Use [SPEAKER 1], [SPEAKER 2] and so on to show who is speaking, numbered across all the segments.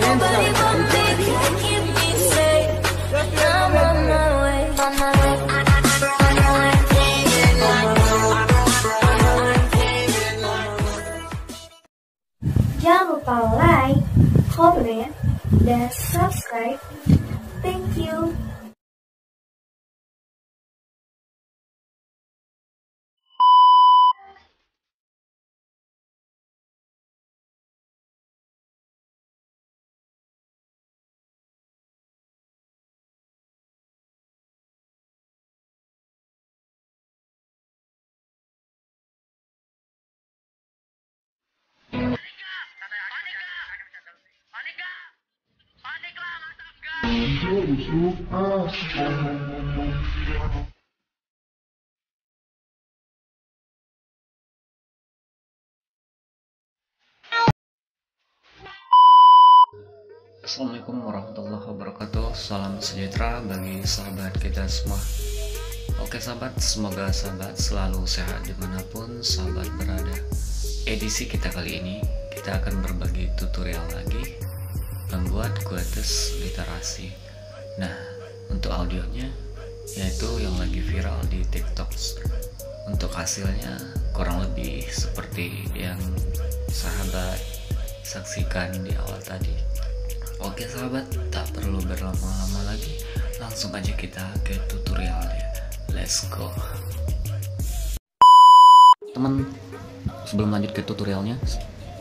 [SPEAKER 1] Nobody but me can keep me safe. I'm on my way, on my way.
[SPEAKER 2] Jangan lupa like, comment, dan subscribe. Thank you.
[SPEAKER 3] Assalamualaikum warahmatullahi wabarakatuh. Salam sejahtera bagi sahabat kita semua. Oke sahabat, semoga sahabat selalu sehat dimanapun sahabat berada. Edisi kita kali ini, kita akan berbagi tutorial lagi membuat kuitus literasi. Nah, untuk audionya yaitu yang lagi viral di TikTok. Untuk hasilnya kurang lebih seperti yang sahabat saksikan di awal tadi. Oke sahabat, tak perlu berlama-lama lagi, langsung aja kita ke tutorialnya. Let's go. Teman, sebelum lanjut ke tutorialnya,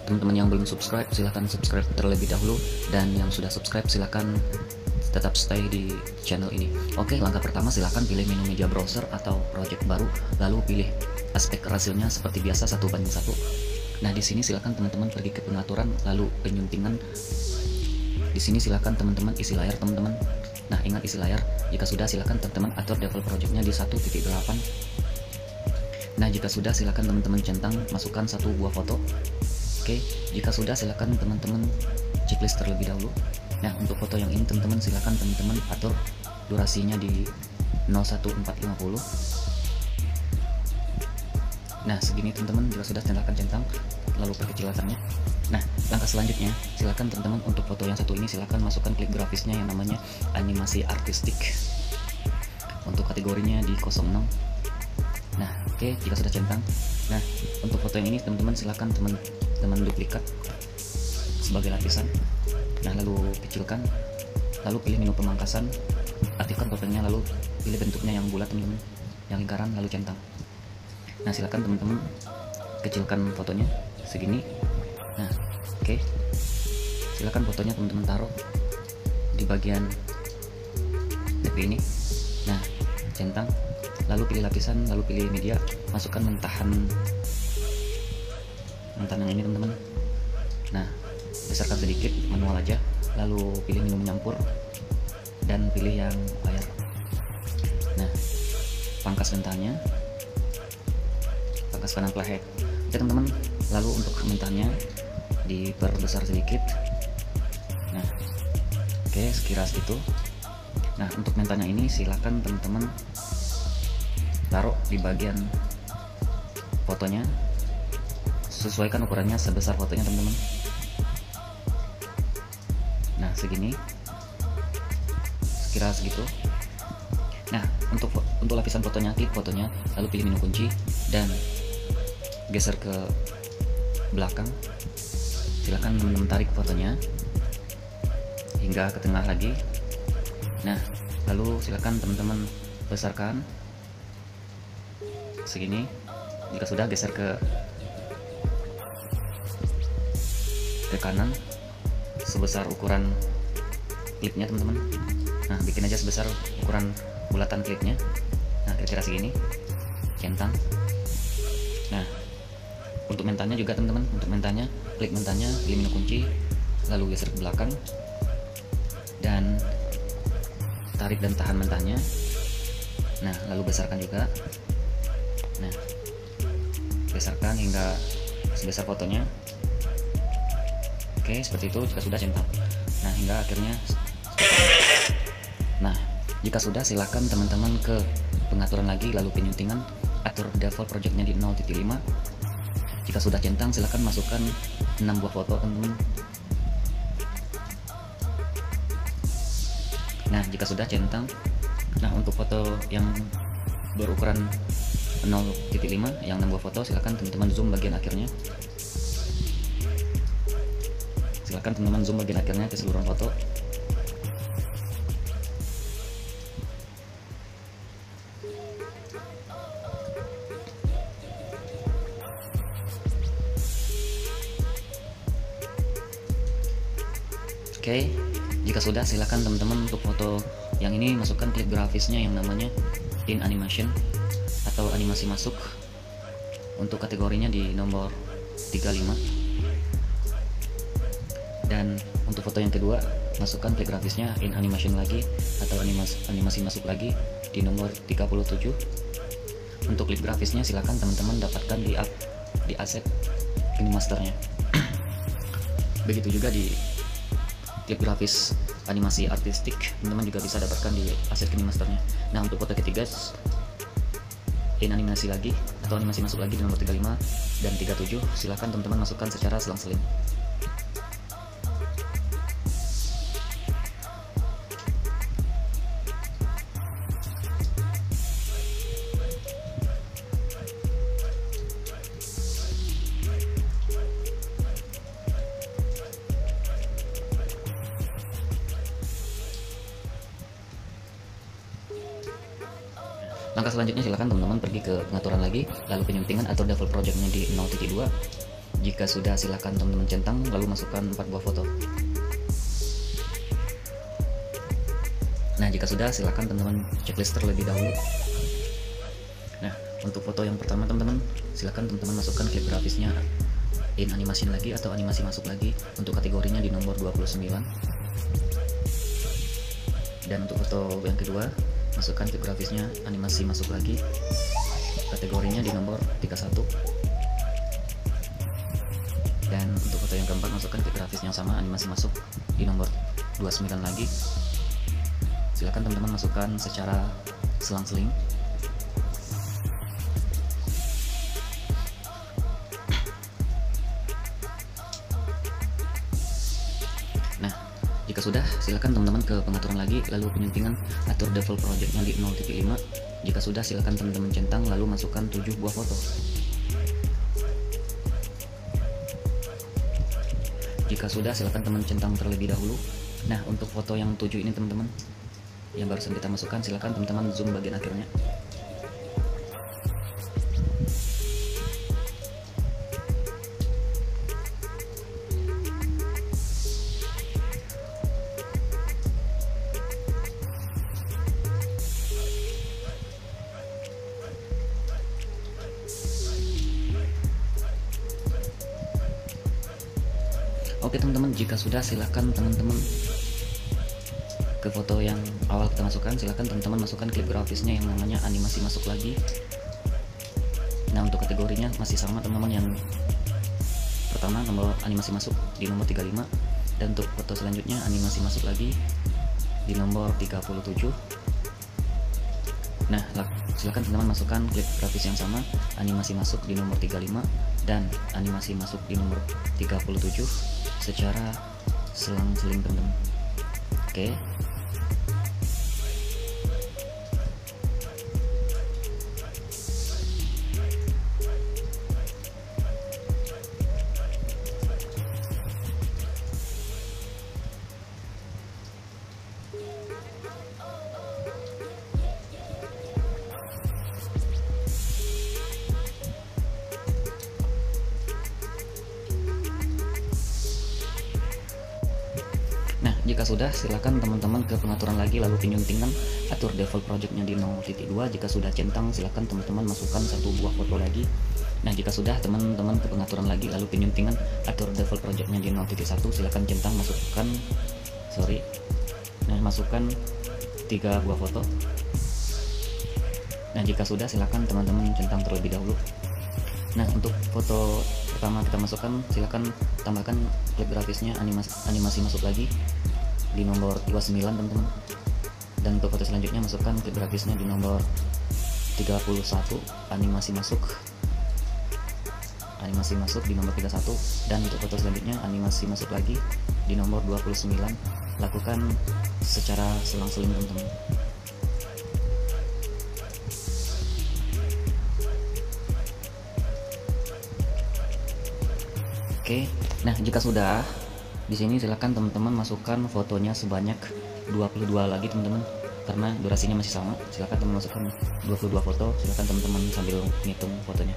[SPEAKER 3] teman-teman yang belum subscribe silahkan subscribe terlebih dahulu, dan yang sudah subscribe silahkan tetap stay di channel ini. Oke, langkah pertama silahkan pilih menu media browser atau project baru, lalu pilih aspek hasilnya seperti biasa 1:1. Nah, di sini silahkan teman-teman pergi ke pengaturan, lalu penyuntingan. Di sini silakan teman-teman isi layar teman-teman. Nah, ingat isi layar. Jika sudah silakan teman-teman atur default projectnya di 1.8. Nah, jika sudah silakan teman-teman centang masukkan satu buah foto. Oke, jika sudah silakan teman-teman checklist terlebih dahulu. Nah, untuk foto yang ini teman-teman silakan teman-teman atur durasinya di 01450. Nah, segini teman-teman. Jika sudah silakan centang lalu perkecil latarnya. Nah, langkah selanjutnya silakan teman-teman untuk foto yang satu ini silakan masukkan klik grafisnya yang namanya animasi artistik. Untuk kategorinya di 06. Nah, oke, jika sudah centang. Nah, untuk foto yang ini teman-teman silakan teman-teman duplikat sebagai lapisan. Nah, lalu kecilkan, lalu pilih menu pemangkasan, aktifkan topengnya, lalu pilih bentuknya yang bulat teman-teman, yang lingkaran, lalu centang. Nah, silakan teman-teman kecilkan fotonya segini. Nah, oke, silakan fotonya teman-teman taruh di bagian TP ini. Nah, centang, lalu pilih lapisan, lalu pilih media, masukkan mentahan yang ini teman-teman. Nah, besarkan sedikit, manual aja, lalu pilih menu menyampur dan pilih yang layar. Nah, pangkas mentahnya, pangkas kanan playhead. Oke teman-teman, lalu untuk mentahnya diperbesar sedikit. Nah, oke, sekira segitu. Nah, untuk mentahnya ini silakan teman-teman taruh di bagian fotonya, sesuaikan ukurannya sebesar fotonya teman-teman. Nah, segini, sekira segitu. Nah, untuk lapisan fotonya, klik fotonya, lalu pilih menu kunci dan geser ke belakang. Silakan teman-teman tarik fotonya hingga ke tengah lagi. Nah, lalu silakan teman-teman besarkan segini. Jika sudah, geser ke kanan sebesar ukuran klipnya teman-teman. Nah, bikin aja sebesar ukuran bulatan klipnya. Nah, kira-kira segini, centang. Nah, untuk mentahnya juga teman-teman, untuk mentahnya klik mentahnya, pilih menu kunci, lalu geser ke belakang dan tarik dan tahan mentahnya. Nah, lalu besarkan juga. Nah, besarkan hingga sebesar fotonya. Oke, seperti itu. Jika sudah centang. Nah, hingga akhirnya. Nah, jika sudah silakan teman-teman ke pengaturan lagi, lalu penyuntingan, atur default projectnya di 0.5. Jika sudah centang, silakan masukkan 6 buah foto teman-teman. Nah, jika sudah centang. Nah, untuk foto yang berukuran 0.5 yang 6 buah foto, silakan teman-teman zoom bagian akhirnya. Silakan teman-teman zoom bagian akhirnya keseluruhan foto. Oke, jika sudah silakan teman-teman untuk foto yang ini masukkan klip grafisnya yang namanya in animation atau animasi masuk. Untuk kategorinya di nomor 35. Dan untuk foto yang kedua masukkan klip grafisnya in animation lagi atau animasi masuk lagi di nomor 37. Untuk klip grafisnya silakan teman-teman dapatkan di aset KineMaster-nya. Begitu juga di klip grafis animasi artistik, teman-teman juga bisa dapatkan di aset KineMaster-nya. Nah, untuk foto ketiga in animasi lagi atau animasi masuk lagi di nomor 35 dan 37, silahkan teman-teman masukkan secara selang-seling. Langkah selanjutnya silahkan teman-teman pergi ke pengaturan lagi, lalu penyuntingan atau default projectnya di 0.2. Jika sudah silahkan teman-teman centang, lalu masukkan 4 buah foto. Nah, jika sudah silahkan teman-teman checklist terlebih dahulu. Nah, untuk foto yang pertama teman-teman, silahkan teman-teman masukkan klip grafisnya in animation lagi atau animasi masuk lagi. Untuk kategorinya di nomor 29. Dan untuk foto yang kedua, masukkan klip grafisnya animasi masuk lagi, kategorinya di nomor 31. Dan untuk foto yang keempat, masukkan klip grafis yang sama, animasi masuk di nomor 29 lagi. Silakan teman-teman masukkan secara selang-seling. Jika sudah, silakan teman-teman ke pengaturan lagi, lalu penyuntingan atur default projectnya di 0.5. Jika sudah, silakan teman-teman centang, lalu masukkan 7 buah foto. Jika sudah, silakan teman centang terlebih dahulu. Nah, untuk foto yang 7 ini teman-teman, yang barusan kita masukkan, silakan teman-teman zoom bagian akhirnya. Oke teman-teman, jika sudah silahkan teman-teman ke foto yang awal kita masukkan, silahkan teman-teman masukkan klip grafisnya yang namanya animasi masuk lagi. Nah, untuk kategorinya masih sama teman-teman, yang pertama nomor animasi masuk di nomor 35, dan untuk foto selanjutnya animasi masuk lagi di nomor 37. Nah, silahkan teman-teman masukkan klip grafis yang sama, animasi masuk di nomor 35 dan animasi masuk di nomor 37 secara selang-seling teman-teman. Oke. Jika sudah, silakan teman-teman ke pengaturan lagi, lalu penyuntingan atur default projectnya di 0.2. Jika sudah centang, silakan teman-teman masukkan 1 buah foto lagi. Nah, jika sudah teman-teman ke pengaturan lagi, lalu penyuntingan atur default projectnya di 0.1, silakan centang masukkan 3 buah foto. Nah, jika sudah, silakan teman-teman centang terlebih dahulu. Nah, untuk foto pertama kita masukkan, silakan tambahkan klip grafisnya animasi masuk lagi di nomor 29 teman-teman. Dan untuk foto selanjutnya masukkan klip grafisnya di nomor 31, animasi masuk di nomor 31. Dan untuk foto selanjutnya animasi masuk lagi di nomor 29. lakukan secara selang-seling teman-teman. Oke, nah jika sudah, di sini silakan teman-teman masukkan fotonya sebanyak 22 lagi teman-teman, karena durasinya masih sama. Silakan teman masukkan 22 foto, silakan teman-teman sambil ngitung fotonya.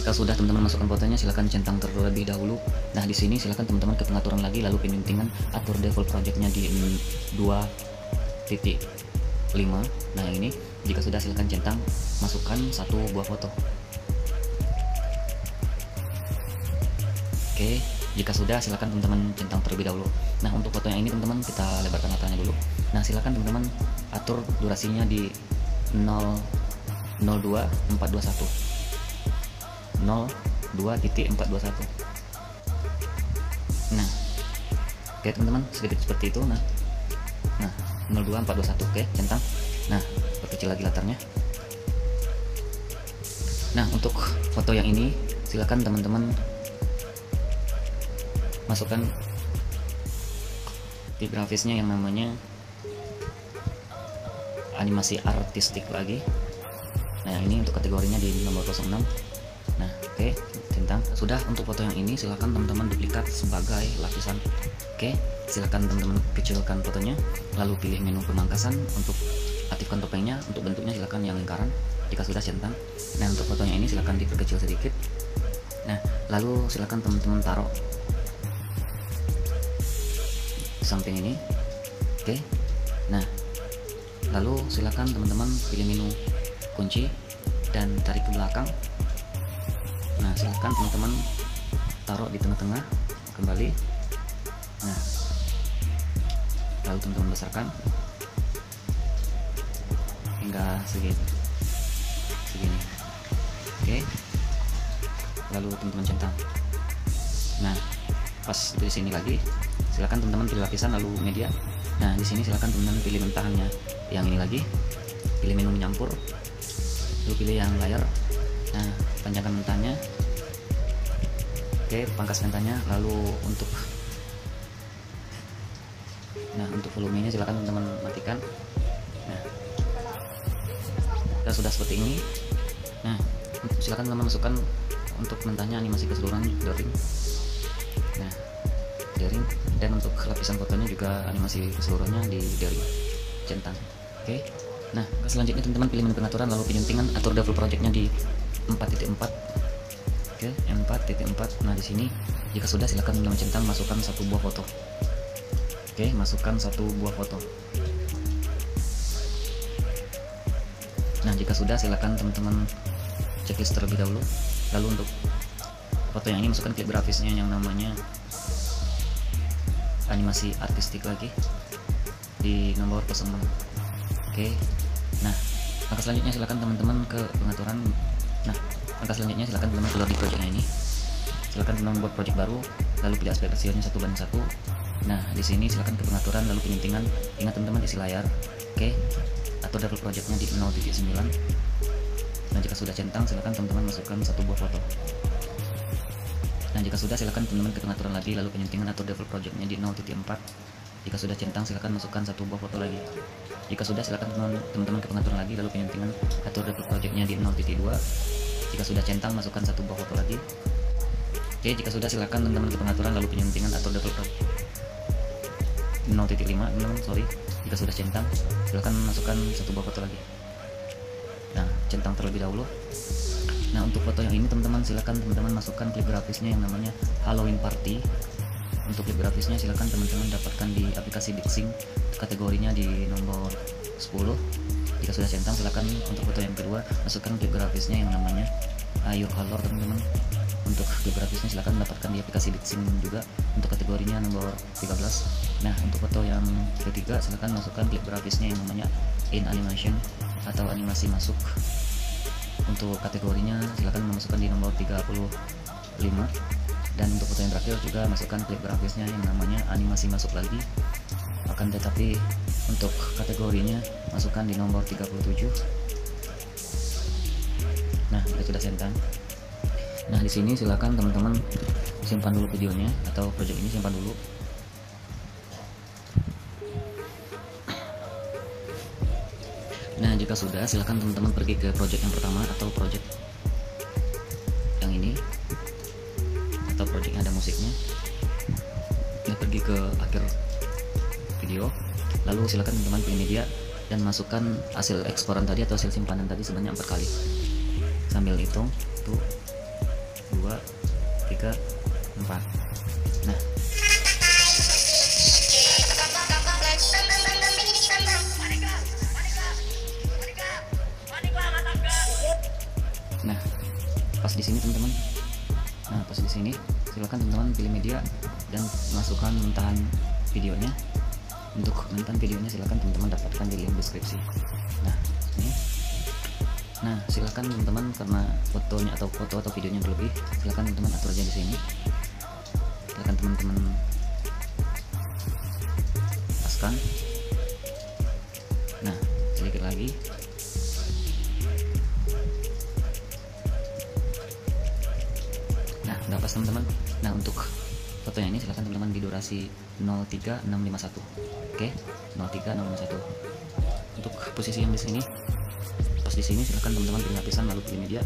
[SPEAKER 3] Jika sudah teman-teman masukkan fotonya, silakan centang terlebih dahulu. Nah, di sini silakan teman-teman ke pengaturan lagi, lalu penyuntingan, atur default projectnya di 2.5. Nah, ini jika sudah silakan centang, masukkan satu buah foto. Oke, jika sudah silakan teman-teman centang terlebih dahulu. Nah, untuk foto yang ini teman-teman kita lebarkan latarnya dulu. Nah, silakan teman-teman atur durasinya di 0.2.421. 0.2.421. Nah, oke teman-teman, sedikit seperti itu. Nah 0.2.421. Oke, centang. Nah, perkecil lagi latarnya. Nah, untuk foto yang ini silakan teman-teman masukkan di grafisnya yang namanya animasi artistik lagi. Nah, ini untuk kategorinya di nomor 06. Nah, oke, centang. Sudah, untuk foto yang ini silakan teman-teman duplikat sebagai lapisan. Oke, silakan teman-teman kecilkan fotonya, lalu pilih menu pemangkasan untuk aktifkan topengnya. Untuk bentuknya silakan yang lingkaran. Jika sudah, centang. Nah, untuk fotonya ini silakan diperkecil sedikit. Nah, lalu silakan teman-teman taruh di samping ini. Oke. Nah, lalu silakan teman-teman pilih menu kunci dan tarik ke belakang. Nah, silakan teman-teman taruh di tengah-tengah kembali. Nah, lalu teman-teman besarkan hingga segini. Oke, lalu teman-teman centang. Nah, pas di sini lagi, silakan teman-teman pilih lapisan lalu media. Nah, di sini silakan teman-teman pilih mentahannya yang ini lagi, pilih menu menyampur, lalu pilih yang layar. Nah, panjangkan mentahnya. Oke, pangkas mentahnya. Lalu untuk volumenya silakan teman-teman matikan. Nah, sudah seperti ini. Nah, silakan teman-teman masukkan untuk mentahnya animasi keseluruhan daring. Nah, daring, dan untuk lapisan fotonya juga animasi keseluruhannya di daring, centang. Oke. Nah, selanjutnya teman-teman pilih menu pengaturan lalu penyuntingan, atur default projectnya di 4.4. Oke, 4.4. Nah, di sini jika sudah silakan teman-teman centang, masukkan satu buah foto. Oke, masukkan satu buah foto. Nah, jika sudah silakan teman-teman checklist terlebih dahulu. Lalu untuk foto yang ini masukkan klip grafisnya yang namanya animasi artistik lagi di nomor 06. Oke. Nah, langkah selanjutnya silakan teman-teman ke pengaturan. Nah, langkah selanjutnya silakan teman-teman keluar di project ini. Silakan teman-teman buat project baru, lalu pilih aspek rasionya 1:1. Nah, di sini silakan ke pengaturan lalu penyuntingan. Ingat teman-teman isi layar. Oke. Atau default projectnya di 0.9. Nah, jika sudah centang silakan teman-teman masukkan satu buah foto. Nah, jika sudah silakan teman-teman ke pengaturan lagi lalu penyuntingan atau default projectnya di 0.4. Jika sudah centang silakan masukkan satu buah foto lagi. Jika sudah silakan teman-teman ke pengaturan lagi lalu penyuntingan atau default projectnya di 0.2. Jika sudah centang masukkan satu buah foto lagi. Oke, jika sudah silakan teman-teman ke pengaturan lalu penyuntingan atau default project 0.5 teman-teman, sorry. Jika sudah centang silakan masukkan satu buah foto lagi. Nah, centang terlebih dahulu. Nah, untuk foto yang ini teman-teman silakan teman-teman masukkan klip grafisnya yang namanya Halloween Party. Untuk klip grafisnya silakan teman-teman dapatkan di aplikasi Bixing, kategorinya di nomor 10. Jika sudah centang silakan untuk foto yang kedua masukkan klip grafisnya yang namanya Your Color teman-teman. Untuk klip grafisnya silakan dapatkan di aplikasi Bixing juga, untuk kategorinya nomor 13. Nah, untuk foto yang ketiga silakan masukkan klip grafisnya yang namanya In Animation atau animasi masuk. Untuk kategorinya silakan memasukkan di nomor 35. Dan untuk foto yang terakhir juga masukkan klip grafisnya yang namanya animasi masuk lagi, akan tetapi Untuk kategorinya masukkan di nomor 37. Nah, kita sudah centang. Nah, di sini silakan teman-teman simpan dulu videonya atau project ini simpan dulu. Nah, jika sudah, silakan teman-teman pergi ke project yang pertama atau project yang ini atau project yang ada musiknya. Nah, pergi ke akhir video, lalu silakan teman-teman pilih media dan masukkan hasil eksporan tadi atau hasil simpanan tadi sebanyak 4 kali. Sambil hitung, 1, 2, 3, 4. Nah, pas di sini teman-teman. Nah, pas di sini silakan teman-teman pilih media dan masukkan mentahan videonya. Untuk mentahan videonya silakan teman-teman dapatkan di link deskripsi. Nah, ini. Nah, silakan teman-teman karena fotonya atau videonya berlebih, silakan teman-teman atur aja di sini. Silakan teman-teman paskan. Nah, sedikit lagi. Udah pas teman-teman. Nah, untuk fotonya ini silahkan teman-teman di durasi 03651. Oke, 03651. Untuk posisi yang di sini, pas di sini silahkan teman-teman pilih lapisan lalu pilih media.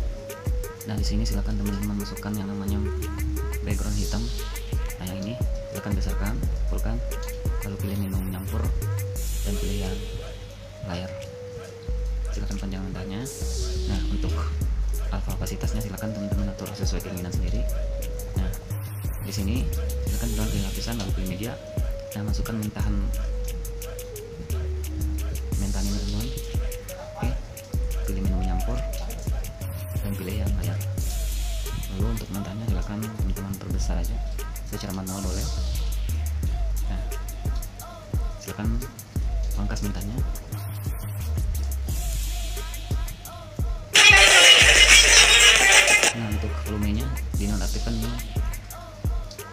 [SPEAKER 3] Nah, di sini silahkan teman-teman masukkan yang namanya background hitam. Nah, yang ini silahkan besarkan, fullkan, lalu pilih menu menyampur dan pilih yang layar. Silahkan panjang rendahnya. Nah, untuk alpha kapasitasnya silakan teman-teman atur sesuai keinginan sendiri. Nah, di sini silakan teman-teman pilih lapisan lalu pilih media. Nah, masukkan mentahan ini teman-teman. Oke, pilih menu menyampur dan pilih yang layar. Lalu untuk mentahnya silakan teman-teman perbesar aja secara manual boleh. Nah, silakan pangkas mentahnya. Nah, untuk volumenya dinonaktifkan dulu.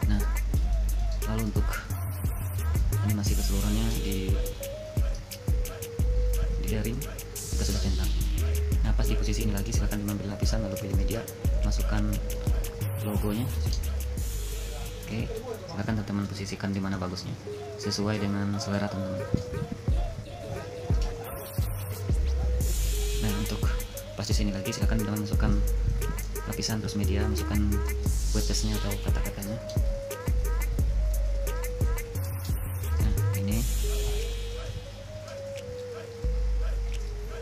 [SPEAKER 3] Nah, lalu untuk animasi keseluruhannya di daring kita sudah centang. Nah, pas di posisi ini lagi silakan mengambil lapisan lalu pilih media, masukkan logonya. Oke, silakan teman-teman posisikan di mana bagusnya sesuai dengan selera teman-teman. Nah, untuk pas di sini lagi silakan teman-teman masukkan lapisan terus media, masukkan quotes-nya atau kata-katanya. Nah, ini.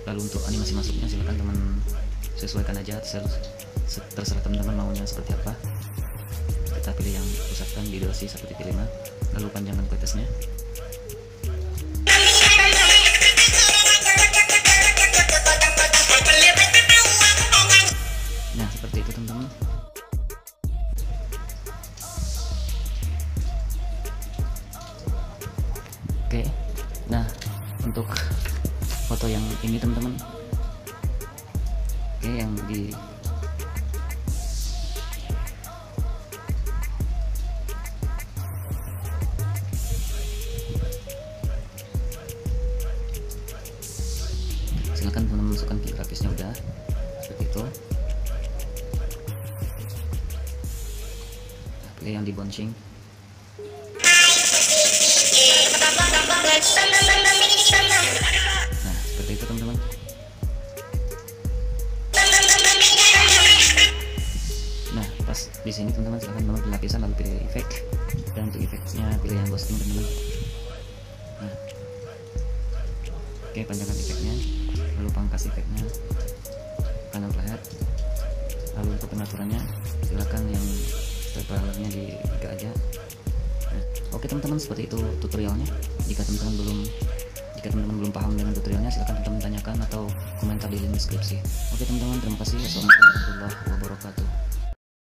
[SPEAKER 3] Lalu untuk animasi masuknya silakan teman sesuaikan aja, terserah teman-teman maunya seperti apa. Kita pilih yang pusatkan di durasi 1.5, lalu panjangkan quotes-nya. Nah, seperti itu teman-teman. Oke, nah untuk foto yang ini teman-teman, oke, yang di silakan teman-teman masukkan key grafisnya udah seperti itu. Pilih yang di bouncing. Nah, seperti itu teman-teman. Nah, pas di sini teman-teman silahkan teman-teman pilih lapisan lalu pilih efek, dan untuk efeknya pilih yang ghosting teman-teman. Nah, oke, panjangkan efeknya, lalu pangkas efeknya, kanan flat. Lalu untuk pengaturannya silakan yang steplernya di 3 aja. Nah, oke teman-teman, seperti itu tutorialnya. Jika teman-teman belum paham dengan tutorialnya, silahkan teman-teman tanyakan atau komentar di link deskripsi. Oke teman-teman, terima kasih. Wassalamualaikum warahmatullahi wabarakatuh.